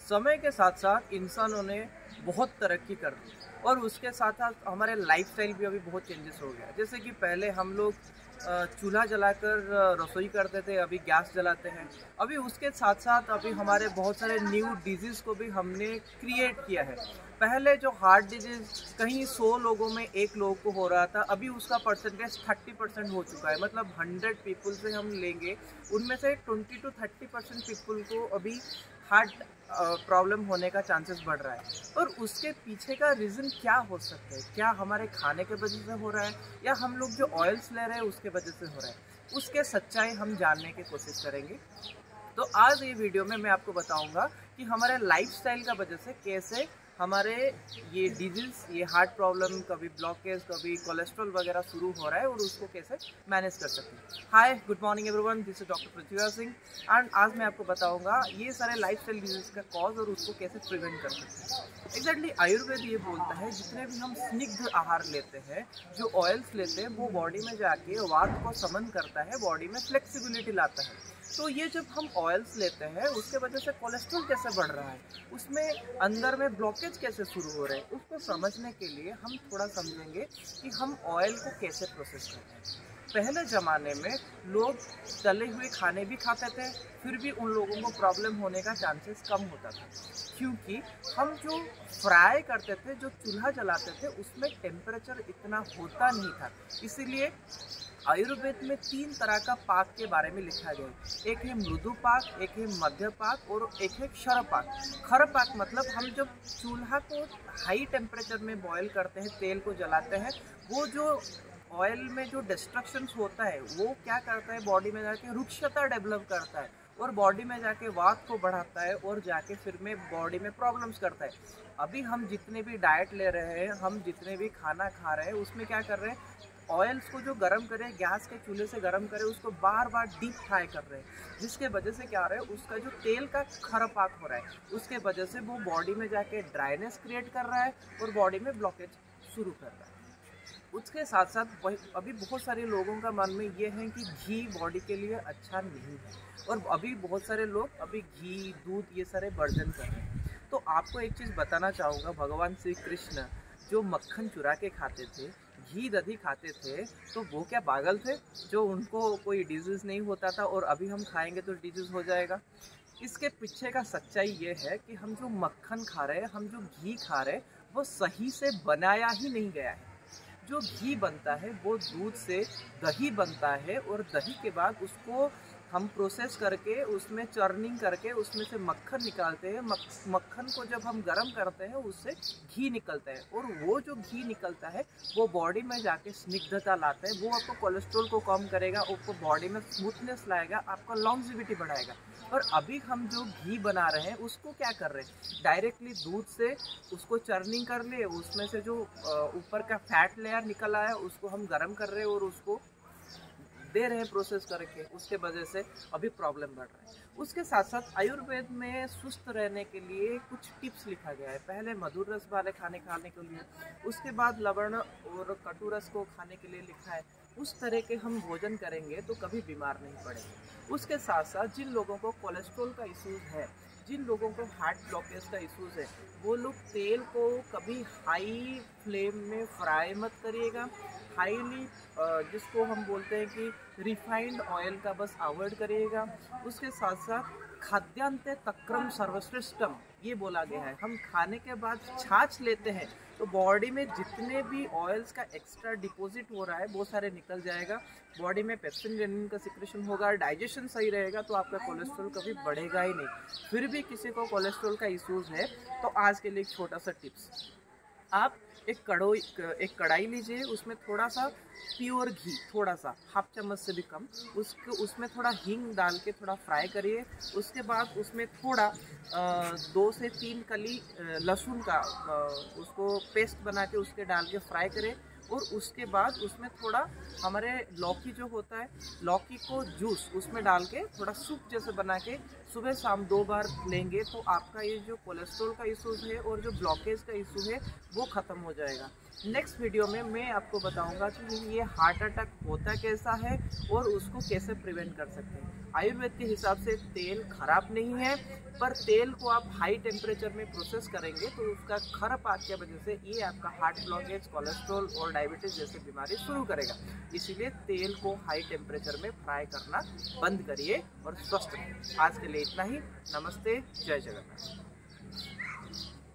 समय के साथ साथ इंसानों ने बहुत तरक्की कर दी और उसके साथ साथ हमारे लाइफस्टाइल भी अभी बहुत चेंजेस हो गया। जैसे कि पहले हम लोग चूल्हा जलाकर रसोई करते थे, अभी गैस जलाते हैं। अभी उसके साथ साथ अभी हमारे बहुत सारे न्यू डिजीज़ को भी हमने क्रिएट किया है। पहले जो हार्ट डिजीज़ कहीं 100 लोगों में 1 लोग को हो रहा था, अभी उसका परसेंटेज 30% हो चुका है। मतलब 100 पीपल से हम लेंगे, उनमें से 20 to 30% पीपल को अभी हार्ट प्रॉब्लम होने का चांसेस बढ़ रहा है। और उसके पीछे का रीज़न क्या हो सकता है? क्या हमारे खाने के वजह से हो रहा है या हम लोग जो ऑयल्स ले रहे हैं उसके वजह से हो रहा है? उसके सच्चाई हम जानने की कोशिश करेंगे। तो आज ये वीडियो में मैं आपको बताऊंगा कि हमारे लाइफस्टाइल का वजह से कैसे हमारे ये डिजीज़, ये हार्ट प्रॉब्लम, कभी ब्लॉकेज, कभी कोलेस्ट्रॉल वगैरह शुरू हो रहा है और उसको कैसे मैनेज कर सकते हैं। Hi, good morning everyone, this is doctor Prithviraj Singh and आज मैं आपको बताऊंगा ये सारे लाइफस्टाइल डिजीज़ का कॉज और उसको कैसे प्रिवेंट कर सकते हैं। एग्जैक्टली आयुर्वेद ये बोलता है जितने भी हम स्निग्ध आहार लेते हैं, जो ऑयल्स लेते हैं, वो बॉडी में जाके वात को समन करता है, बॉडी में फ्लेक्सिबिलिटी लाता है। तो ये जब हम ऑयल्स लेते हैं उसके वजह से कोलेस्ट्रॉल कैसे बढ़ रहा है, उसमें अंदर में ब्लॉकेज कैसे शुरू हो रहे हैं, उसको समझने के लिए हम थोड़ा समझेंगे कि हम ऑयल को कैसे प्रोसेस करते हैं। पहले ज़माने में लोग तले हुए खाने भी खाते थे, फिर भी उन लोगों को प्रॉब्लम होने का चांसेस कम होता था, क्योंकि हम जो फ्राई करते थे, जो चूल्हा जलाते थे, उसमें टेम्परेचर इतना होता नहीं था। इसीलिए आयुर्वेद में 3 तरह का पाक के बारे में लिखा गया है। एक है मृदु पाक, एक है मध्य पाक और एक है क्षर पाक। क्षर पाक मतलब हम जब चूल्हा को हाई टेम्परेचर में बॉयल करते हैं, तेल को जलाते हैं, वो जो ऑयल में जो डिस्ट्रक्शंस होता है वो क्या करता है, बॉडी में जाके रुक्षता डेवलप करता है और बॉडी में जाके वात को बढ़ाता है और जाके फिर में बॉडी में प्रॉब्लम्स करता है। अभी हम जितने भी डाइट ले रहे हैं, हम जितने भी खाना खा रहे हैं, उसमें क्या कर रहे हैं, ऑयल्स को जो गर्म करें, गैस के चूल्हे से गर्म करें, उसको बार बार डीप फ्राई कर रहे हैं, जिसके वजह से क्या हो रहा है, उसका जो तेल का खरपाक हो रहा है, उसके वजह से वो बॉडी में जाके ड्राइनेस क्रिएट कर रहा है और बॉडी में ब्लॉकेज शुरू कर रहा है। उसके साथ साथ अभी बहुत सारे लोगों का मन में ये है कि घी बॉडी के लिए अच्छा नहीं है और अभी बहुत सारे लोग अभी घी, दूध ये सारे वर्जन कर रहे हैं। तो आपको एक चीज़ बताना चाहूँगा, भगवान श्री कृष्ण जो मक्खन चुरा के खाते थे, घी दही खाते थे, तो वो क्या पागल थे जो उनको कोई डिजीज़ नहीं होता था और अभी हम खाएंगे तो डिजीज़ हो जाएगा? इसके पीछे का सच्चाई ये है कि हम जो मक्खन खा रहे हैं, हम जो घी खा रहे हैं, वो सही से बनाया ही नहीं गया है। जो घी बनता है वो दूध से दही बनता है और दही के बाद उसको हम प्रोसेस करके उसमें चर्निंग करके उसमें से मक्खन निकालते हैं। मक्खन को जब हम गर्म करते हैं उससे घी निकलता है और वो जो घी निकलता है वो बॉडी में जाके स्निग्धता लाता है, वो आपको कोलेस्ट्रॉल को कम करेगा, आपको बॉडी में स्मूथनेस लाएगा, आपका लॉन्जेविटी बढ़ाएगा। और अभी हम जो घी बना रहे हैं उसको क्या कर रहे हैं, डायरेक्टली दूध से उसको चर्निंग कर लिए, उसमें से जो ऊपर का फैट लेयर निकल आया उसको हम गर्म कर रहे हैं और उसको दे रहे हैं प्रोसेस करके, उसके वजह से अभी प्रॉब्लम बढ़ रहा है। उसके साथ साथ आयुर्वेद में सुस्त रहने के लिए कुछ टिप्स लिखा गया है। पहले मधुर रस वाले खाने के लिए, उसके बाद लवण और कटु रस को खाने के लिए लिखा है। उस तरह के हम भोजन करेंगे तो कभी बीमार नहीं पड़ेंगे। उसके साथ साथ जिन लोगों को कोलेस्ट्रॉल का इशूज़ है, जिन लोगों को हार्ट ब्लॉकेज का इशूज़ है, वो लोग तेल को कभी हाई फ्लेम में फ्राई मत करिएगा। हाईली जिसको हम बोलते हैं कि रिफाइंड ऑयल का बस अवॉइड करिएगा। उसके साथ साथ खाद्यांते तक्रम सर्वश्रेष्ठम ये बोला गया है। हम खाने के बाद छाछ लेते हैं तो बॉडी में जितने भी ऑयल्स का एक्स्ट्रा डिपॉजिट हो रहा है वो सारे निकल जाएगा, बॉडी में पेप्सिन रेनिन का सिक्रेशन होगा, डाइजेशन सही रहेगा, तो आपका कोलेस्ट्रॉल कभी बढ़ेगा ही नहीं। फिर भी किसी को कोलेस्ट्रॉल का इशूज़ है तो आज के लिए एक छोटा सा टिप्स, आप एक कढ़ाई लीजिए, उसमें थोड़ा सा प्योर घी, थोड़ा सा हाफ चम्मच से भी कम, उसमें थोड़ा हींग डाल के थोड़ा फ्राई करिए। उसके बाद उसमें थोड़ा 2 से 3 कली लहसुन का उसको पेस्ट बना के उसके डाल के फ्राई करें और उसके बाद उसमें थोड़ा हमारे लौकी जो होता है, लौकी को जूस उसमें डाल के थोड़ा सूप जैसे बना के सुबह शाम 2 बार लेंगे तो आपका ये जो कोलेस्ट्रॉल का इशूज़ है और जो ब्लॉकेज का इशू है वो ख़त्म हो जाएगा। नेक्स्ट वीडियो में मैं आपको बताऊंगा कि ये हार्ट अटैक होता कैसा है और उसको कैसे प्रिवेंट कर सकते हैं। आयुर्वेद के हिसाब से तेल खराब नहीं है, पर तेल को आप हाई टेम्परेचर में प्रोसेस करेंगे तो उसका खरपात की वजह से ये आपका हार्ट ब्लॉकेज, कोलेस्ट्रॉल और डायबिटीज जैसी बीमारी शुरू करेगा। इसीलिए तेल को हाई टेम्परेचर में फ्राई करना बंद करिए और स्वस्थ रहिए। आज के लिए इतना ही। नमस्ते, जय जगन्नाथ।